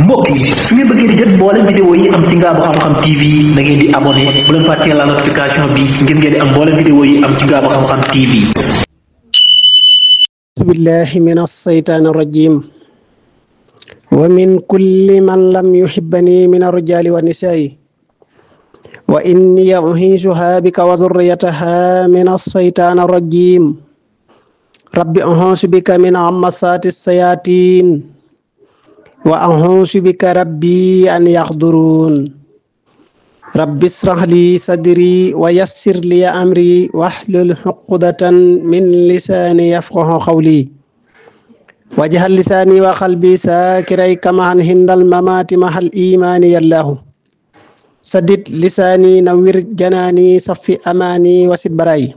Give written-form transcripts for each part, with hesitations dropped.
mbokk yi su ngeen bëggee di jot mboolem vidéo yi am ci Ngabou Xam-Xam TV da ngeen di abonné bu leen fàttee la notification bi ngir ngeen di am mboolem vidéo yi am ci Ngabou Xam-Xam TV. billahi min as-saytaani rajim wa min kulli man lam yuhibbani min ar-rijali wa nisaa'i wa inni u'iizuha bika wa zurriyataha min as-saytaani rajim rabbi a'uuzu bika min hamazaati as-sayaatiin wa a'uuzu bika rabbi an yahduruun rabbi ishrah li sadri wa yassir li amri wahlul uqdatan min lisaani yafqahu qawli waj'al lisaani wa qalbi saakiray kamaan hindal mamaati mahal iimaani yallaahu saddid lisaani nawwir janaani saffi amaani wasid barayi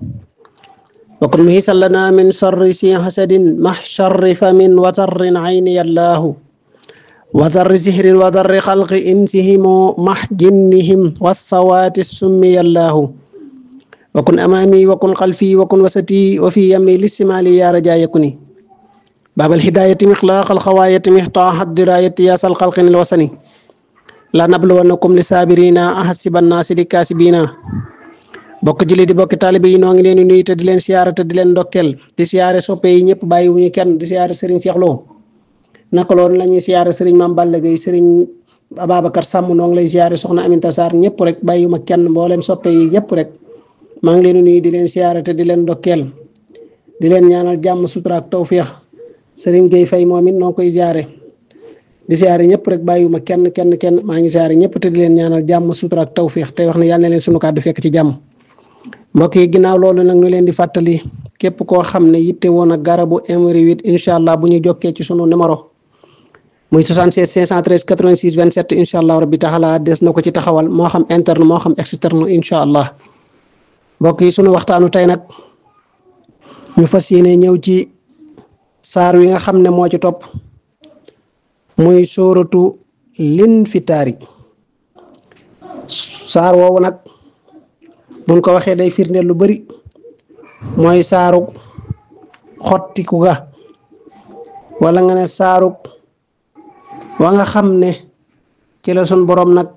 wa kun muhisan lana min sharri si hasadin mah sharri famin wa sarrin ayni yallaahu wa darri sihrin wa darri xalqi insihim mah jinnihim wassawaati summi yallaahu wa kun amaami wa kun xalfi wa kun wasati wa fi yami lissimaali yaa rajaa yakuni baabal hidaayati mixlaaqal xawaayati mixtaaxat diraayati yaasal xalqin alwasani la nabluwannakum li saabirina ahasiban naasi li kaasibiina bokk jili di bokki taalibe yi noo ngi leen di nuyu te di leen siyaare te di leen ndokkeel di siyaare soppe yi ñëpp bàyyiwuñu kenn di siyaare sëriñ Cheikh Lo naka loolu la ñuy siyaare sëriñ Mame Balla Gaye sëriñ Ababacar Samb noo ngi lay siyaare soxna Aminta Sarr ñëpp rek bàyyiwuma kenn mboolem soppe yi yëpp rek maa ngi leen di nuyu di leen siyaare te di leen ndokkeel di leen ñaanal jàmm sutura ak tawfiix sëriñ Gueye Faye moom it noo koy siyaare di siyaare ñëpp rek bàyyiwuma kenn maa ngi siyaare ñëpp te di leen ñaanal jàmm sutura ak tawfiix tey wax ne yàlla na leen sunu kàddu fekk ci jàmm mbokk yi ginnaaw loolu nag ñu leen di fàttali képp koo xam ne yitte woon ak garabu Emery 8 incha allah bu ñu jokkee ci sunu numéro muy 76 513 86 27 incha allah rabbi taala des na ko ci taxawal moo xam interne moo xam externe incha allah mbokk yi sunu waxtaanu tey nag ñu fas yéene ñëw ci saar wi nga xam ne moo ci topp muy sóoratu Linfitaari saar woowu nag buñ ko waxee day firndeel lu bari mooy saaru xottiku ga wala nga ne saaru wa nga xam ne ci la sun borom nag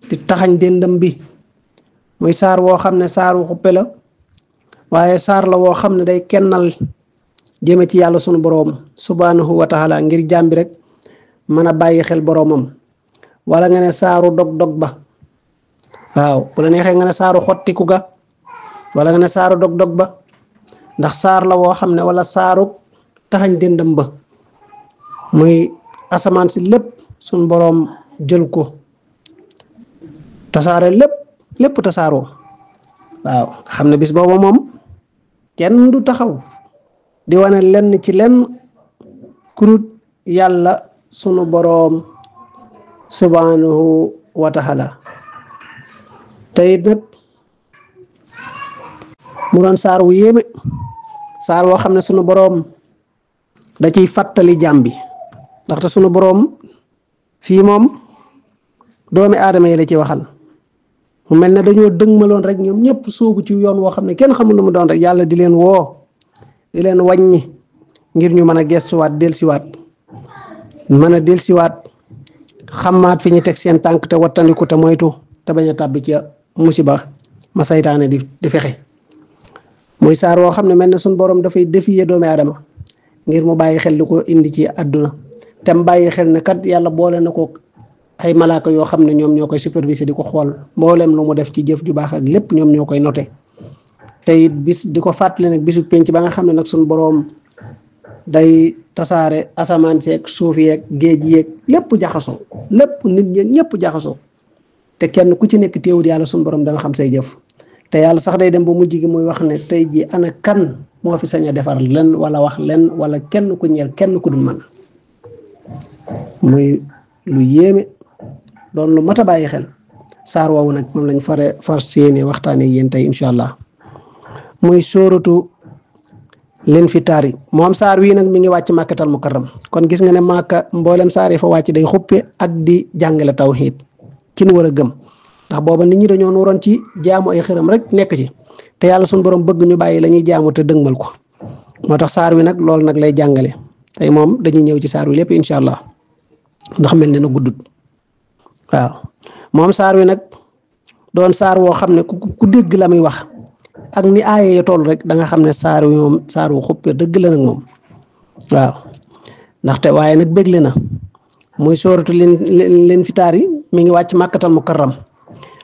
di taxañ dendam bi muy saar woo xam ne saaru xuppe la waaye saar la woo xam ne day kennal jëme ci yàlla sunu borom subhanahu wa taala ngir jàmbi rek mën a bàyyi xel boromam wala nga ne saaru dog-dog ba waaw bu la neexee nga ne saaru xottiku ga wala nga ne saaru dog-dog ba ndax saar la woo xam ne wala saaru taxañ dendam ba muy asamaan si lépp suñ boroom jël ko tasaare lépp tasaaroo waaw xam ne bis booba moom kenn du taxaw di wane lenn ci lenn kurut yàlla sunu boroom subhanahu wa taala tey nag mu doon saar wu yéeme saar woo xam ne sunu boroom da ciy fàttali jàmm bi ndaxte sunu boroom fii moom doomi aadama yi la ci waxal mu mel ne dañoo dëgmaloon rek ñoom ñëpp sóobu ci yoon woo xam ne kenn xamul lu mu doon rek yàlla di leen woo di leen wàññi ngir ñu mën a gestuwaat delsiwaat mën a delsiwaat xamaat fi ñu teg seen tànk te wattandiku te moytu te bañ a tàbbi ci musiba ma saytaane di fexe muy saar woo xam ne mel ne suñ borom dafay défier doomi aadama ngir mu bàyyi xel li ko indi ci àdduna te mu bàyyi xel ne kat yàlla boole na ko ay malaaka yoo xam ne ñoom ñoo koy superviser di ko xool mboolem lu mu def ci jëf ju baax ak lépp ñoom ñoo koy noté te it bis di ko fàttali nag bisu penc ba nga xam ne nag suñ boroom day tasaare asamaan seeg suuf yeeg géej yeeg lépp jaxasoo lépp nit ñi ñëpp jaxasoo te kenn ku ci nekk teewul yàlla suñ boroom dana xam say jëf te yàlla sax day dem ba mujj gi muy wax ne tey ji ana kan moo fi sañ a defar len wala wax len wala kenn ku ñeel kenn ku dul mën muy lu yéeme doon lu mat a bàyyi xel saar woowu nag moom lañ far séene waxtaanee yéen tey incha allah muy sóoratu Linfitaari moom saar wii nag mi ngi wàcc màkkatal mukarram kon gis nga ne màkka mboolem saar yi fa wàcc day xuppe ak di jàngale tawhiid ki nu war a gëm ndax booba nit ñi dañoo nuroon ci jaamu ay xërëm rek nekk ci te yàlla suñu borom bëgg ñu bàyyi la ñuy jaamu te dëgmal ko moo tax saar wi nag loolu nag lay jàngale tey moom dañuy ñëw ci saar wi lépp incha allah ndax mel ne na guddut waaw moom saar wi nag doon saar woo xam ne ku dégg la muy wax ak ni aaye ya toll rek da nga xam ne saar wi moom saar wu xuppe dëgg la nag moom waaw ndaxte waaye nag bégle na muy sooratu leen fitaar yi mi ngi wàcc màkkatal mukarram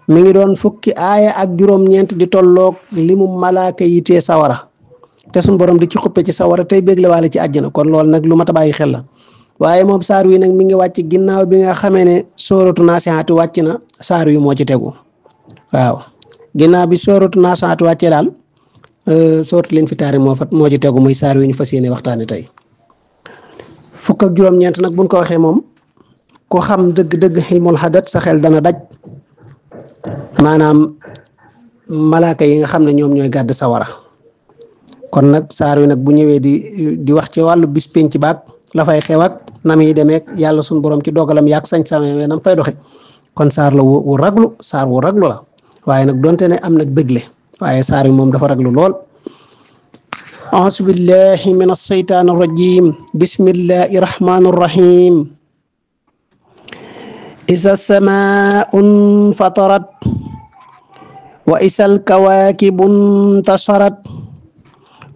mi ngi doon fukki aaya ak juróom-ñeent di tolloog limu malaaka yi tee sawara te suñu borom di ci xuppe ci sawara tey bégle waale ci àjjana kon loolu nag lu mat a bàyyi xel la waaye moom saar wi nag mi ngi wàcc ginnaaw bi nga xamee ne sooratu naasihaati wàcc na saar wi moo ci tegu waaw ginnaaw bi sooratu naasihaati wàccee daal sooratu leen fitaar yi moo ci tegu muy saar wi ñu fas yéene waxtaane tey fukk ak juróom-ñeent nag buñ ko waxee moom ku xam dëgg-dëgg xilmul xadat sa xel dana daj maanaam malaaka yi nga xam ne ñoom ñooy gàdd sawara kon nag saar wi nag bu ñëwee di wax ci wàllu bis penc baak la fay xew ak nam yi demeek yàlla suñu borom ci dogalam yaak sañ-sañ nam fay doxe kon saar la wu raglu saar wu raglu la waaye nag donte ne am nag bëggle waaye saar wi moom dafa raglu lool auzu billahi min asheytaan arrajim bismillahi rahmani arrahim isa samaun fatarat wa isal kawaakibun tasarat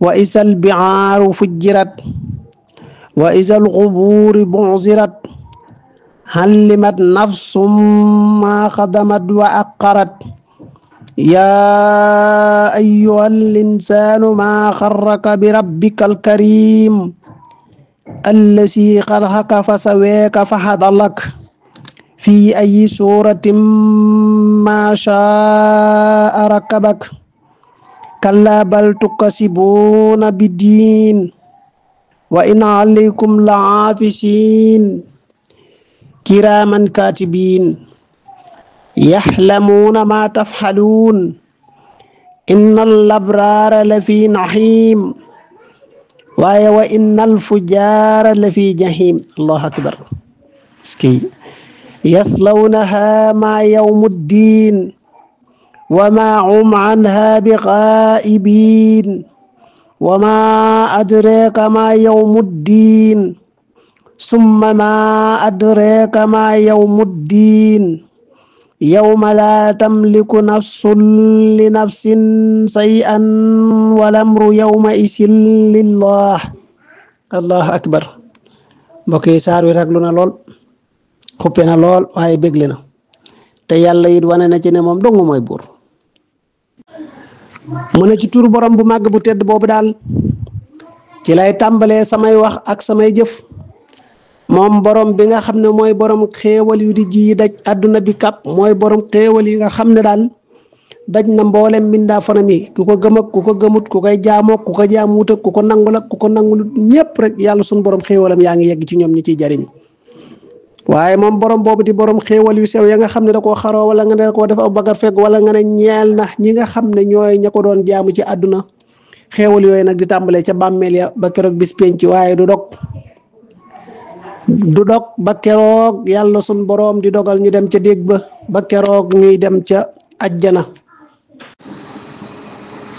wa isal bihaaru fujjirat wa isal qubuuri bu'zirat hallimat nafsum ma qadamat wa aqarat yaa ayyuhal insaanu maa xarraka bi rabbikal kariim allazii xalaqaka fa sawaaka fa hadalak fii ayyi suuratin maa shaa'a rakkabak kallaa bal tukazzibuuna biddiin wa inna alaykum la'aafisiin kiraaman kaatibiin yaxlamuuna maa tafxaluun innal abraara lafii naxiim waaye wa innal fujaara lafii jaxiim allahu akbar yaslawnahaa maa yawmu ddiin wa maa hum anhaa bighaa'ibiin wa maa adraaka maa yawmu ddiin summa maa adraaka maa yawmu ddiin yawma laa tamliku nafsun li nafsin shay'an wal amru yawma izin lillah allahu akbar mbokk yi saar wi raglu na lool xuppe na lool waaye bégle na te yàlla it wane na ci ne moom dong mooy buur mu ne ci turu borom bu màgg bu tedd boobu daal ci lay tàmbalee samay wax ak samay jëf moom borom bi nga xam ne mooy borom xéewal yu di ji daj àdduna bi kàpp mooy borom xéewal yi nga xam ne daal daj na mboolem mbindaa fanam yi ku ko gëm ak ku ko gëmut ku koy jaamoo ku ko jaamuwut ak ku ko nangul ak ku ko nangulut ñépp rek yàlla suñu borom xéewalam yaa ngi yegg ci ñoom ñi ciy jariñ waaye moom borom boobu di borom xéewal yu sew ya nga xam ne da koo xaroo wala nga ne da koo def aw bagar fekk wala nga ne ñeel na ñi nga xam ne ñooy ña ko doon jaamu ci àdduna xéewal yooyu nag di tàmbalee ca bàmmeel ya ba keroog bis penc waaye du dog ba keroog yàlla sun boroom di dogal ñu dem ca dégg ba keroog ñuy dem ca ajjana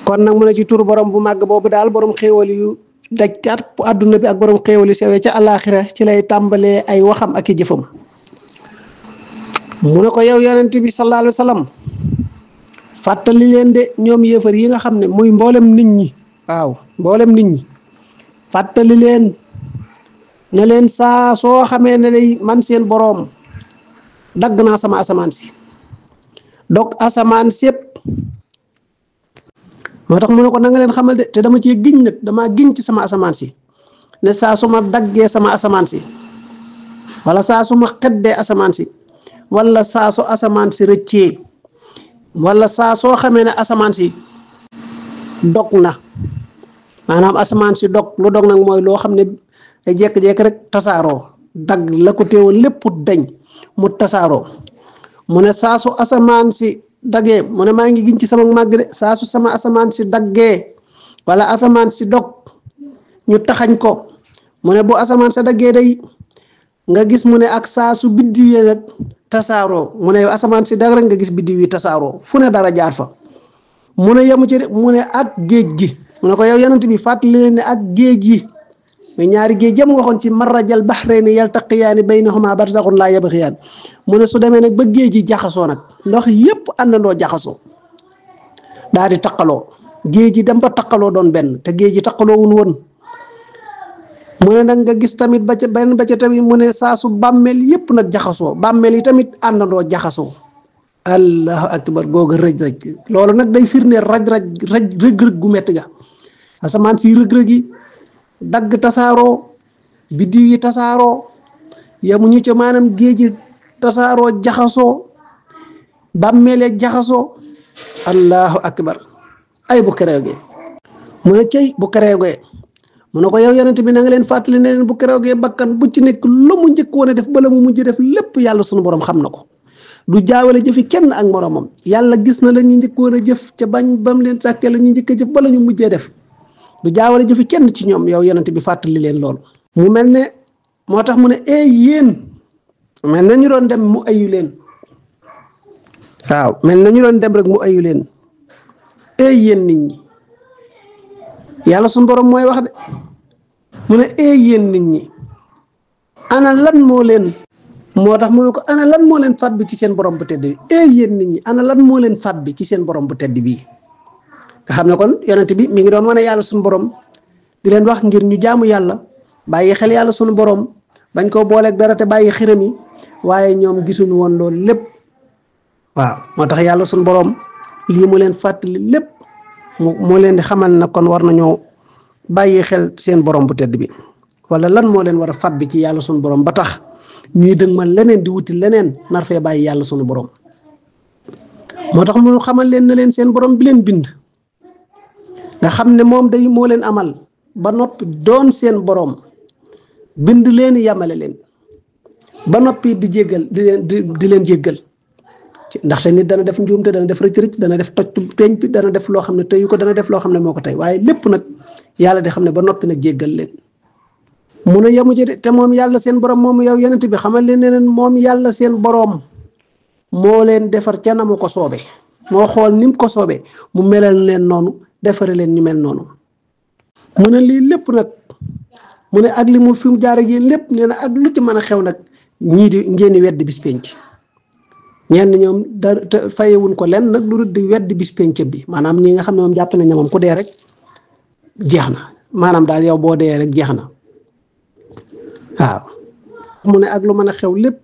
kon nag mu ne ci tur borom bu màgg boobu daal borom xéewal yu dajkat àdduna bi ak borom xéewal yu sewee ca àllaaxira ci lay tàmbalee ay waxam ak i jëfam mu ne ko yow yonent bi sallallahu alayhi wa sallam fàttali leen de ñoom yéefar yi nga xam ne muy mboolem nit ñi waaw mboolem nit ñi fàttali leen ne leen saa soo xamee ne day man seen boroom dagg naa sama asamaan si dog asamaan sépp moo tax mu ne ko na nga leen xamal de te dama ci giñ nag dama giñ ci sama asamaan si ne saa su ma daggee sama asamaan si wala saa su ma xeddee asamaan si wala saa su asamaan si rëccee wala saa soo xamee ne asamaan si dog na maanaam asamaan si dog lu dog nag mooy loo xam ne ay jekk-jekk rek tasaaroo dagg la ko teewoon lépp dañ mu tasaaroo mu ne saa su asamaan si daggee mu ne maa ngi giñ ci sama màgg de saa su sama asamaan si daggee wala asamaan si dog ñu taxañ ko mu ne bu asamaan sa daggee day nga gis mu ne ak saa su biddiw yi nag tasaaroo mu ne asamaan si dag rek nga gis biddiw yi tasaaroo fu ne dara jaar fa mu ne yemu ci de mu ne ak géej gi mu ne ko yow yonent bi fàttali leen ne ak géej gi mais ñaari géej jëm waxoon ci marrajal bahrayni yaltaqiyaani baynahuma barzakhun laa yabghiyaan mu ne su demee nag ba géej gi jaxasoo nag ndox yépp àndandoo jaxasoo daal di taqaloo géej gi dem ba taqaloo doon benn te géej gi taqaloo wun woon mu ne nag nga gis tamit ba ca benn ba ca tamit mu ne saa su bàmmeel yépp nag jaxasoo bàmmeel yi tamit àndandoo jaxasoo allahu akbar googa rëj-rëj loolu nag day firnde rëg-rëg gu metti ga asamaan si rëg-rëg yi dagg tasaaroo biddiw yi tasaaroo yamuñu ca maanaam géej gi tasaaroo jaxasoo bàmmeel ya jaxasoo allahu akbar ay bu keroogee mu ne cey bu keroogee mu ne ko yow yonent bi na nga leen fàttali ne leen bu keroogee bakkan bu ci nekk lu mu njëkk woon a def bala mu mujj def lépp yàlla sunu borom xam na ko du jaawale jëfi kenn ak moromam yàlla gis na la ñu njëkk woon a jëf ca bañ bam leen sàkkee la ñu njëkk a jëf bala ñu mujjee def du jaawale jëfi kenn ci ñoom yow yonent bi fàttali leen loolu mu mel ne moo tax mu ne yéen mel na ñu doon dem mu ayu leen waaw mel na ñu doon dem rek mu ayu leen yéen nit ñi yàlla suñu borom mooy wax de mu ne yéen nit ñi ana lan moo leen moo tax mu ne ko ana lan moo leen fàbbi ci seen borom bu tedd bi yéen nit ñi ana lan moo leen fàbbi ci seen borom bu tedd bii nga xam ne kon yonent bi mi ngi doon wane yàlla suñu borom di leen wax ngir ñu jaamu yàlla bàyyi xel yàlla suñu borom bañ koo booleeg dara te bàyyi xiram yi waaye ñoom gisuñu woon loolu lépp waaw moo tax yàlla suñu borom lii mu leen fàttali lépp moo leen di xamal na kon war nañoo bàyyi xel seen borom bu tedd bi wala lan moo leen war a fàbbi ci yàlla suñu borom ba tax ñuy dëgmal leneen di wuti leneen nar fee bàyyi yàlla suñu borom moo tax mu xamal leen na leen seen borom bi leen bind nga xam ne moom day moo leen amal ba noppi doon seen borom bind leen yamale leen ba noppi di jéggal di leen jéggal ndaxte nit dana def njuumte dana def rëcc rëcc dana def toj peñ bi dana def loo xam ne tëyu ko dana def loo xam ne moo ko tey waaye lépp nag yàlla di xam ne ba noppi nag jéggal leen mu ne yamu ci de te moom yàlla seen borom moom yow yonent bi xamal leen ne leen moom yàlla seen borom moo leen defar ca na mu ko soobee moo xool ni mu ko soobee mu melal leen noonu defare leen ñu mel noonu mu ne lii lépp nag mu ne ak li mu fi mu jaar ak yéen lépp nee na ak lu ci mën a xew nag ñii di ngeen di weddi bis penc ñenn ñoom da fayewuñ ko lenn nag lu di weddi bis penc bi maanaam ñi nga xam ne moom jàpp nañ ne moom ku dee rek jeex na maanaam daal yow boo dee rek jeex na waaw mu ne ak lu mën a xew lépp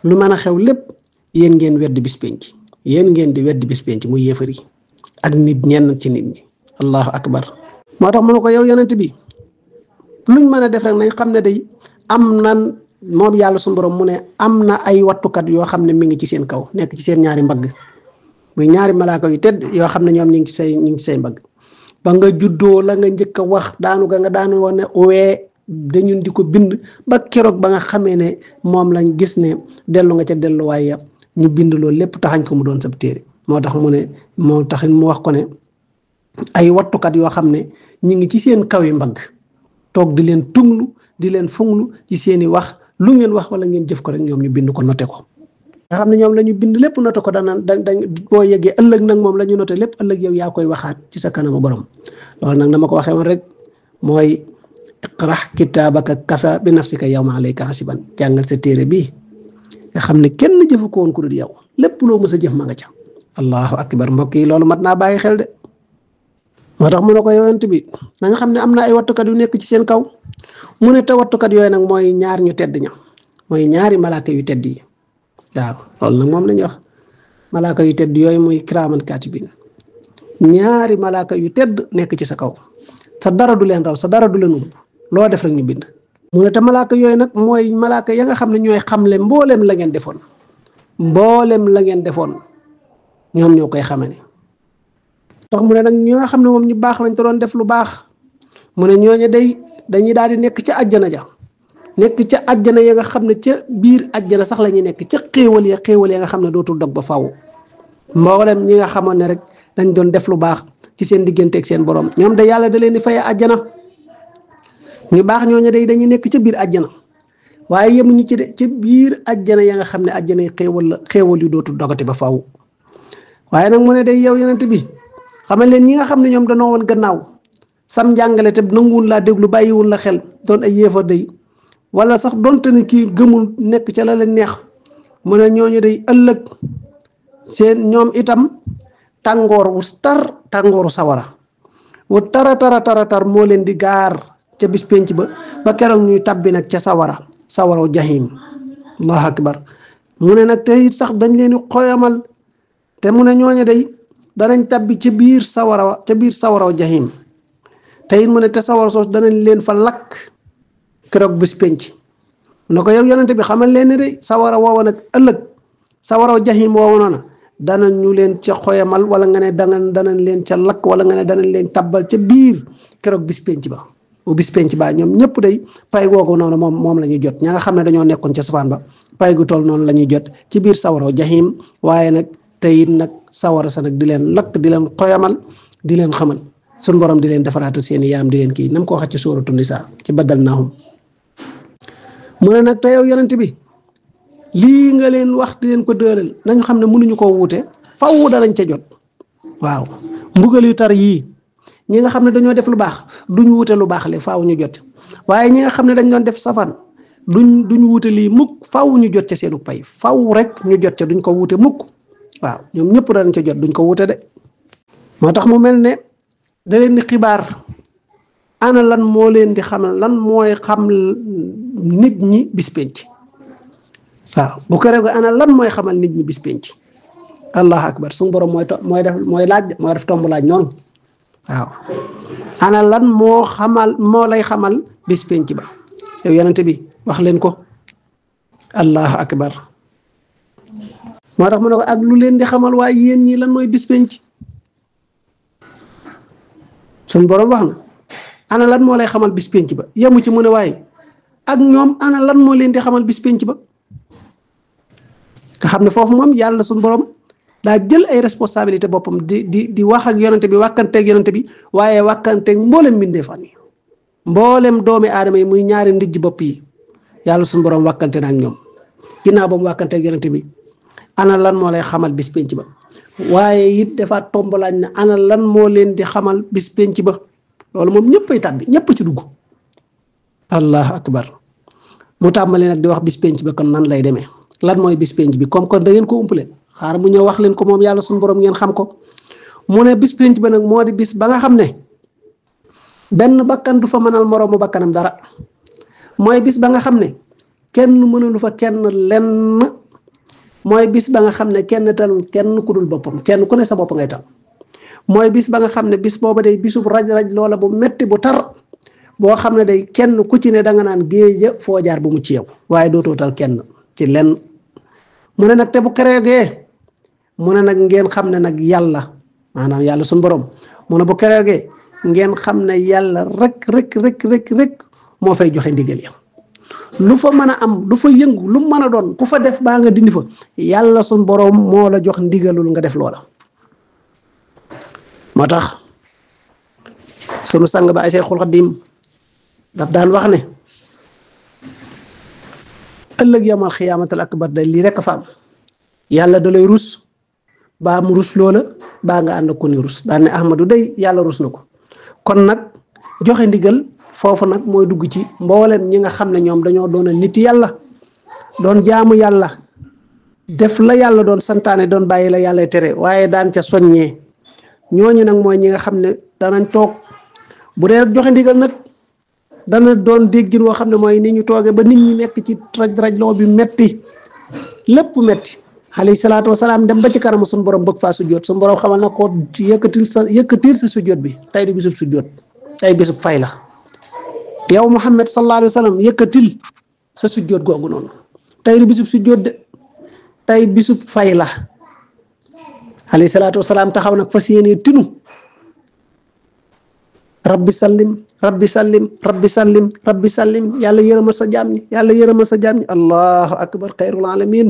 lu mën a xew lépp yéen ngeen weddi bis penc yéen ngeen di weddi bis penc muy yéefar yi ak nit ñenn ci nit ñi allahu akbar moo tax mu ne ko yow yonent bi luñ mën a def rek nañ xam ne day am nan moom yàlla suñu borom mu ne am na ay wattukat yoo xam ne mi ngi ci seen kaw nekk ci seen ñaari mbagg muy ñaari malaaka yu tedd yoo xam ne ñoom ñu ngi ci say mbagg ba nga juddoo la nga njëkk a wax daanu ga nga daanu woon ne wee dañun di ko bind ba keroog ba nga xamee ne moom lañ gis ne dellu nga ca delluwaay ya ñu bind loolu lépp taxañ ko mu doon sab téere moo tax mu ne moo tax mu wax ko ne ay wattukat yoo xam ne ñu ngi ci seen kaw yi mbagg toog di leen tunglu di leen funglu ci seeni wax lu ngeen wax wala ngeen jëf ko rek ñoom ñu bind ko noté ko nga xam ne ñoom la ñu bind lépp noté ko dañ boo yeggee ëllëg nag moom la ñu noté lépp ëllëg yow yaa koy waxaat ci sa kanamu borom loolu nag dama ko waxee woon rek mooy iqra kitaabaka kafa bi nafsika yawma alayka hasiban jàngal sa téere bii nga xam ne kenn jëfu ko woon ku dul yow lépp loo mës a jëf ma nga ca allahu akbar mbokk yi loolu mat naa bàyyi xel de moo tax mu ne ko yonent bi na nga xam ne am na ay wattukat yu nekk ci seen kaw mu ne te wattukat yooyu nag mooy ñaar ñu tedd ña mooy ñaari malaaka yu tedd yi waaw loolu nag moom la ñuy wax malaaka yu tedd yooyu muy kiraaman kaatibin ñaari malaaka yu tedd nekk ci sa kaw sa dara du leen raw sa dara du leen umb loo def rek ñu bind mu ne te malaaka yooyu nag mooy malaaka ya nga xam ne ñooy xamle mboolem la ngeen defoon mboolem la ngeen defoon ñoom ñoo koy xamane tax mu ne nag ñi nga xam ne moom ñu baax lañ te doon def lu baax mu ne ñooñu dañuy daal di nekk ca àjjana ja nekk ca àjjana ya nga xam ne ca biir àjjana sax la ñuy nekk ca xéewal ya nga xam ne dootul dog ba faaw mboolem ñi nga xamoon ne rek dañ doon def lu baax ci seen diggante ak seen borom ñoom de yàlla da leen di fay àjjana ñu baax ñooñu dañuy nekk ca biir àjjana waaye yemuñu ci de ca biir àjjana ya nga xam ne àjjana yi xéewal yu dootul dogati ba faaw waaye nag mu ne day yow yonent bi xamal leen ñi nga xam ne ñoom danoo woon gannaaw sam njàngale te nanguwul laa déglu bàyyiwul la xel doon ay yéefar day wala sax donte ne kii gëmul nekk ca la leen neex mu ne ñooñu day ëllëg seen ñoom itam tàngoor wu tàngooru sawara wu tar moo leen di gaar ca bis penc ba keroog ñuy tabbi nag ca sawaraw jahim. allahu akbar mu ne nag tey sax dañ leen di xoyamal te mu ne ñooñu day danañ tabbi ca biir sawaraw jahim te it mu ne te sawara soos danañ leen fa lakk keroog bis penc na ko yow yonente bi xamal leen ne de sawara woowa nag ëllëg sawaraw jahim woowa noona danañ ñu leen ca xoyamal wala nga ne danañ leen ca lakk wala nga ne danañ leen tabbal ca biir keroog bis penc ba bu bis penc ba ñoom ñëpp day pay googu noonu moom la ñuy jot ña nga xam ne dañoo nekkoon ca safaan ba pay gu toll noonu la ñuy jot ci biir sawaraw jahim waaye nag teyit nag sawara sa nag di leen lakk di leen xoyamal di leen xamal sun borom di leen defaraatal seeni yaram di leen kii nam ko waxee ci suuratu Nisaa ci baddal naahum mu ne nag te yow yonent bi lii nga leen wax di leen ko dëral nañu xam ne mënuñu koo wuute faw danañ ca jot waaw mbugal yu tar yii ñi nga xam ne dañoo def lu baax duñ wuute lu baax le faaw ñu jot waaye ñi nga xam ne dañ doon def safaan duñ wuute lii mukk faaw ñu jot ca seenu pay faaw rek ñu jot ca duñ ko wuute mukk waaw ñoom ñëpp danañ ca jot duñ ko wuute de moo tax mu mel ne da leen di xibaar ana lan moo leen di xamal lan mooy xam nit ñi bis penc waaw bu ko reego ana lan mooy xamal nit ñi bis penc allahu akbar suñu borom mooy def tomb laaj noonu waaw ana lan moo lay xamal bis penc ba yow yonente bi wax leen ko allahu akbar moo tax mu ne ko ak lu leen di xamal waaye yéen ñi lan mooy bis penc suñu borom wax na ana lan moo lay xamal bis penc ba yemu ci mu ne waaye ak ñoom ana lan moo leen di xamal bis penc ba nga xam ne foofu moom yàlla suñu borom daa jël ay responsabilité boppam di wax ak yonente bi wàkkanteeg yonente bi waaye wàkkanteeg mboolem mbindeefan yi mboolem doomi aadama yi muy ñaari ndijj bopp yi yàlla suñu borom wàkkante na ak ñoom ginnaaw ba mu wàkkanteeg yonente bi ana lan moo lay xamal bis penc ba waaye it dafa tombalaaj na ana lan moo leen di xamal bis penc ba loolu moom ñëppay tàbbi ñëpp ci dugg allahu akbar mu tàmbali nag di wax bis penc ba kon nan lay demee lan mooy bis penc bi comme kon da ngeen ko umpale xaar mu ñëw wax leen ko moom yàlla suñu borom ngeen xam ko mu ne bis penc ba nag moo di bis ba nga xam ne benn bakkan du fa mënal moroomu bakkanam dara mooy bis ba nga xam ne kenn mënalu fa kenn lenn mooy bis ba nga xam ne kenn talul kenn ku dul boppam kenn ku ne sa bopp ngay tal mooy bis ba nga xam ne bis booba day bisub raj-raj loola bu metti bu tar boo xam ne day kenn ku ci ne danga naan géeja foo jaar bu mu ci yow waaye dootoo tal kenn ci lenn mu ne nag te bu keroogee mu ne nag ngeen xam ne nag yàlla maanaam yàlla suñu borom mu ne bu keroogee ngeen xam ne yàlla rek moo fay joxe ndigal ya lu fa mën a am lu fa yëngu lu mën a doon ku fa def baa nga dindi fa yàlla suñu borom moo la jox ndigalul nga def loola moo tax sunu sang ba ay Seexul Xadiim daf daan wax ne ëllëg yamal xiyaamatal akbar day lii rek a fa am yàlla da lay rus baa mu rus loola baa nga ànd ko ni rus daan ne Ahmadu day yàlla rus na ko kon nag joxe ndigal foofu nag mooy dugg ci mboolem ñi nga xam ne ñoom dañoo doon nit yàlla doon jaamu yàlla def la yàlla doon santaane doon bàyyi la yàlla tere waaye daan ca soññee ñooñu nag mooy ñi nga xam ne danañ toog bu dee joxe ndigal nag dana doon déggin woo xam ne mooy ni ñu toogee ba nit ñi nekk ci raj loo bi metti lépp metti alayhi salaatu wasalaam dem ba ci kanam suñu borom bëgg faa sujjóot suñu borom xamal na ko yëkkatil sa sujjóot bi tey di bisub sujjóot tey bisub fay la yow Muhammad sallallahu alayhi wa sallam yëkkatil sa sujjóot googu noonu tey di bisub sujjóot de tey bisub fay la alayhi salaatu wasalaam taxaw nag fas yéenee tinu rabbi sallim rabbi sallim rabbi sallim rabbi sallim yàlla yërëmal sa jaam ñi yàlla yërëmal sa jaam ñi allahu akbar xayrul alamin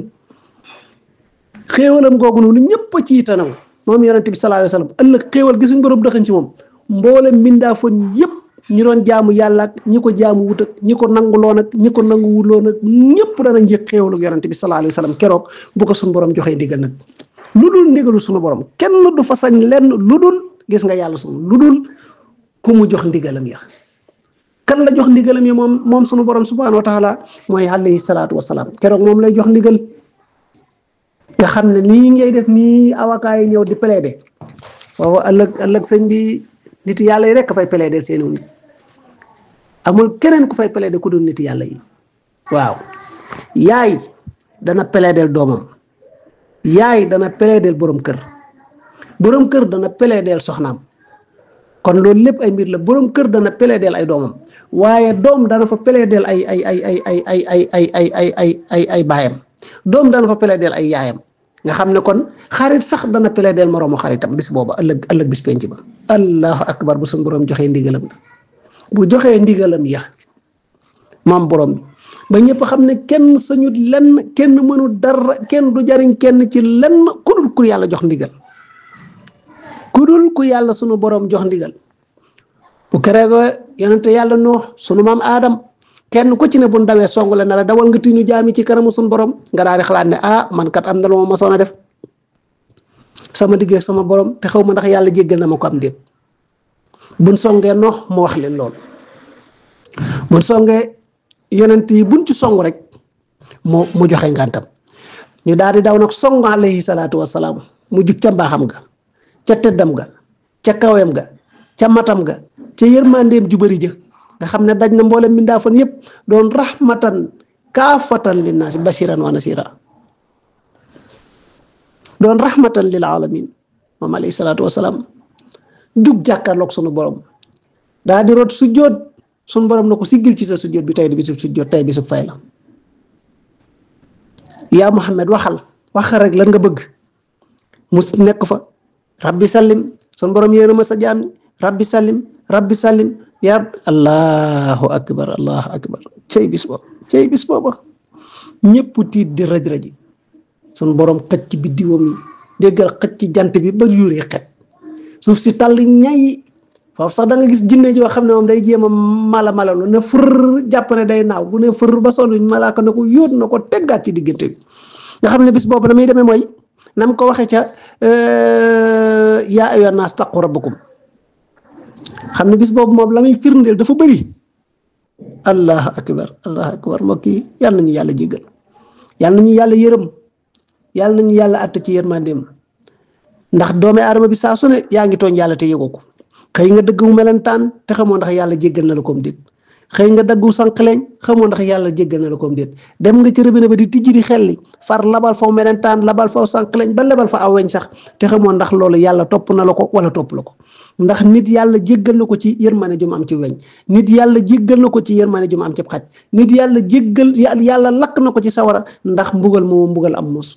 xéewalam googu noonu ñëpp a ci tanaw moom yonente bi sallallahu alayhi wa sallam ëllëg xéewal gisuñ borom dëxañ ci moom mboolem mbindaa fon yëpp ñi doon jaamu yàlla ak ñi ko jaamu wut ak ñi ko nanguloon ak ñi ko nanguwuloon ak ñëpp danañ yëg xéewalu yonente bi sallallahu alayhi wa sallam keroog bu ko suñu borom joxee ndigal nag lu dul ndigalu suñu borom kenn du fa sañ lenn lu dul gis nga yàlla suñu lu dul ku mu jox ndigalam ya kan la jox ndigalam ya moom sunu borom subhanahu wa taala mooy alayhi salaatu wasalaam keroog moom lay jox ndigal nga xam ne nii ngay def nii avocat yi ñëw di plaider waaw ëllëg sëñ bi nit yàlla yi rek fay plaider seeni nit amul keneen ku fay plaider ku dul nit yàlla yi waaw yaay dana plaider doomam yaay dana plaider borom kër dana plaider soxnaam kon loolu lépp ay mbir la borom kër dana plaider ay doomam waaye doom dana fa plaider ay baayam doom dana fa plaider ay yaayam nga xam ne kon xarit sax dana plaider moroomu xaritam bis booba ëllëg bis penc ba allahu akbar bu suñu borom joxee ndigalam la bu joxee ndigalam ya moom borom bi ba ñëpp xam ne kenn sañut lenn kenn mënu dara kenn du jariñ kenn ci lenn ku dul ku yàlla jox ndigal ku dul ku yàlla sunu borom jox ndigal bu kereego yonente yàlla Nuux sunu maam Aadam kenn ku ci ne bu ndawee song la ne la dawal nga tiñu jaami ci kanamu sunu borom nga daal di xalaat ne man kat am na lu ma masoon a def sama digg sama borom te xaw ma ndax yàlla jéggal na ma ko am déet buñ songee Nuux mu wax leen loolu buñ songee yonent yi buñ ci song rek mu joxe ngantam ñu daal di daw nag song alayhi salaatu wasalaam mu jug ca mbaaxam ga ca teddam ga ca kawem ga ca matam ga ca yërmandeem ju bari ja nga xam ne daj na mboolem mbindaafan yépp doon rahmatan kaafatan linnaasi bashiran wa nasira doon rahmatan lil alamin moom alayhi salaatu wasalaam jug jàkkaarloog sunu borom daa di root sujjóot sunu borom na ko siggil ci sa sujjóot bi tey di bisub sujjóot tey bisub fay la yaa Muhammad waxal rek lan nga bëgg mu nekk fa rabbi sallim sunu borom yéena ma sa jaam rabbi sallim ya allahu akbar cey bis booba ñëpp tiit di raj-raji sunu borom xëcc ci biddiwam yi déggal xëcc ci jant bi ba yuuree xet suuf si tàll ñay foofu sax da nga gis jinne joo xam ne moom day jéem a malalu ne fër jàpp ne day naaw bu ne fër ba sonn malaaka na ko yóot na ko teggaat ci diggante bi nga xam ne bis boobu na muy demee mooy nam ko waxee ca yaa ayyuhan naas taqu rabbakum xam ne bis boobu moom la muy firndeel dafa bëri allahu akbar mbokk yi yàlla nañu yàlla jéggal yàlla nañu yàlla yërëm yàlla nañu yàlla àtt ci yërmandeem ndax doomi aadama bi saa su ne yaa ngi tooñ yàlla te yëgoo ko xëy nga dëgg mu melentaan te xamoo ndax yàlla jéggal na la koom déet xëy nga daggu sànqleñ xamoo ndax yàlla jéggal na la koom déet dem nga ci robinet ba di tijji di xelli far labal faw melentaan labal faw sànqleñ ba lebal fa aw weñ sax te xamoo ndax loolu yàlla topp na la ko wala topp la ko ndax nit yàlla jéggal na ko ci yërmande ju mu am ci weñ nit yàlla jéggal na ko ci yërmande ju mu am ci xaj nit yàlla jéggal yàlla lakk na ko ci sawara ndax mbugal moomu mbugal am mos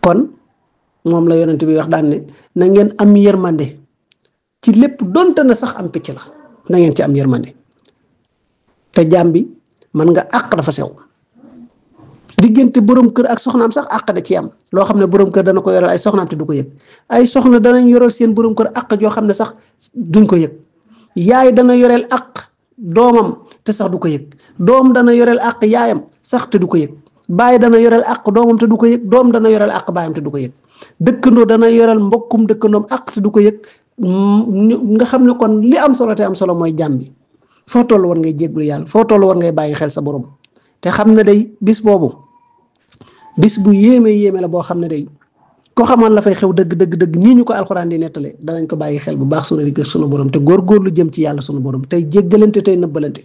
kon moom la yonent bi wax daan ne na ngeen am yërmande ci lépp donte na sax am picc la na ngeen ci am yërmande te jaam bi man nga àq dafa sew diggante borom kër ak soxnaam sax àq da ci am loo xam ne borom kër dana ko yoral ay soxnaam te du ko yëg ay soxna danañ yoral seen borom kër àq joo xam ne sax duñ ko yëg yaay dana yoreel àq doomam te sax du ko yëg doom dana yoreel àq yaayam sax te du ko yëg baay dana yoreel àq doomam te du ko yëg doom dana yoreel àq baayam te du ko yëg dëkkandoo dana yoreel mbokkum dëkkandoom àq te du ko yëg nga xam ne kon li am solo te am solo mooy jàmm bi foo toll war ngay jéggul yàlla foo toll war ngay bàyyi xel sa borom te xam ne day bis boobu bis bu yéeme la boo xam ne day ko xamaan la fay xew dëgg nii ñu ko alxuraan di nettale danañ ko bàyyi xel bu baax sunu digg sunu borom te góorgóorlu jëm ci yàlla sunu borom tey jéggalante tey nëbbalante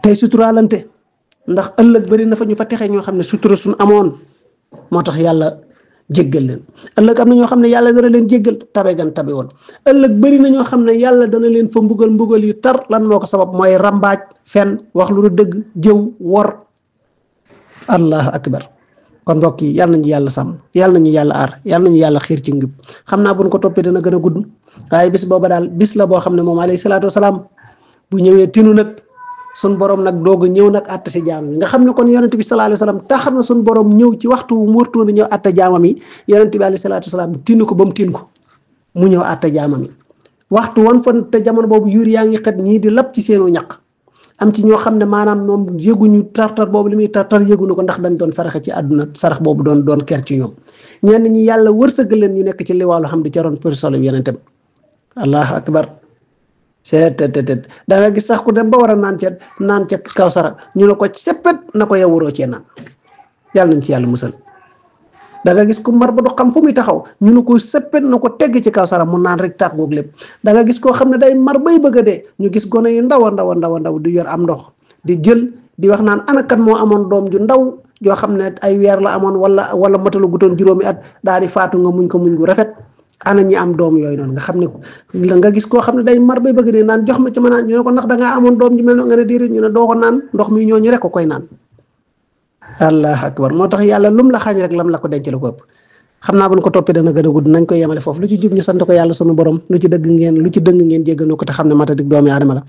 tey suturaalante ndax ëllëg bari na fa ñu fa texe ñoo xam ne sutura suñu amoon moo tax yàlla jéggal leen ëllëg am na ñoo xam ne yàlla dana leen jéggal tabe gan tabe woon ëllëg bari na ñoo xam ne yàlla dana leen fa mbugal yu tar lan moo ko sabab mooy rambaaj fen wax lu du dëgg jëw wor allahu akbar kon mbokk yi yàlla nañu yàlla sàmm yàlla nañu yàlla aar yàlla nañu yàlla xiir ci ngib xam naa bu ñu ko toppee dana gën a gudd waaye bis booba daal bis la boo xam ne moom alayhi salaatu wasalaam bu ñëwee tinu nag sun borom nag doog a ñëw nag àtte si jaam yi nga xam ne kon yonent bi sallallahu alayhi wasallam tax na sun borom ñëw ci waxtu mu wartoon ñëw àtte jaamam yi yonent bi alayhi salaatu wasalaam tinu ko ba mu tin ko mu ñëw àtte jaamam yi waxtu wan fan te jamono boobu yuur yaa ngi xet ñii di lab ci seenu ñaq am ci ñoo xam ne maanaam moom yëguñu tartar boobu li muy tartar yëguñu ko ndax dañ doon saraxe ci àdduna sarax boobu doon ker ci ñoom ñenn ñi yàlla wërsëgal leen ñu nekk ci liwaalu xam di ca ron përsolo yonentam allahu akbar seet da nga gis sax ku dem ba war a naan ca kawsara ñu ne ko seppet na ko yow waroo cee naan yàlla nañ ci yàlla musal da nga gis ku mar ba du xam fu muy taxaw ñu ne ko seppet na ko tegg ci kawsara mu naan rek tax goog lépp da nga gis koo xam ne day mar bay bëgg a dee ñu gis gone yu ndaw a ndaw di yor am ndox di jël di wax naan ana kan moo amoon doom ju ndaw joo xam ne ay weer la amoon wala matalu gutoon juróomi at daal di faatu nga muñ ko muñ gu rafet ana ñi am doom yooyu noonu nga xam ne nga gis koo xam ne day mar bay bëgg de naan jox ma ci ma naan ñu ne ko ndax da ngaa amoon doom ji mel noonu nga ne déedéet ñu ne doo ko naan ndox mi ñooñu rek ko koy naan allah akbar moo tax yàlla lum la xañ rek lam la ko denc la ko ëpp xam naa bu ñu ko toppee dana gën a gudd nañ koy yemale foofu lu ci jub ñu sant ko yàlla sunu borom lu ci dëng ngeen jéggal ko te xam ne matadik doomi aadama la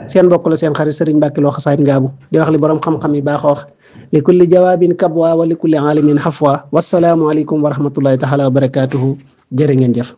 seen mbokk la seen xarit Serigne Mbacke Lo Xasaayid Ngaabu di wax li borom xam-xam yi baaxoo wax li kulli jawaabin kabwa wa li kulli aalimin xafwa wassalaamu aleykum wa rahmatullahi taala wa barakatuhu jërë ngeen jëf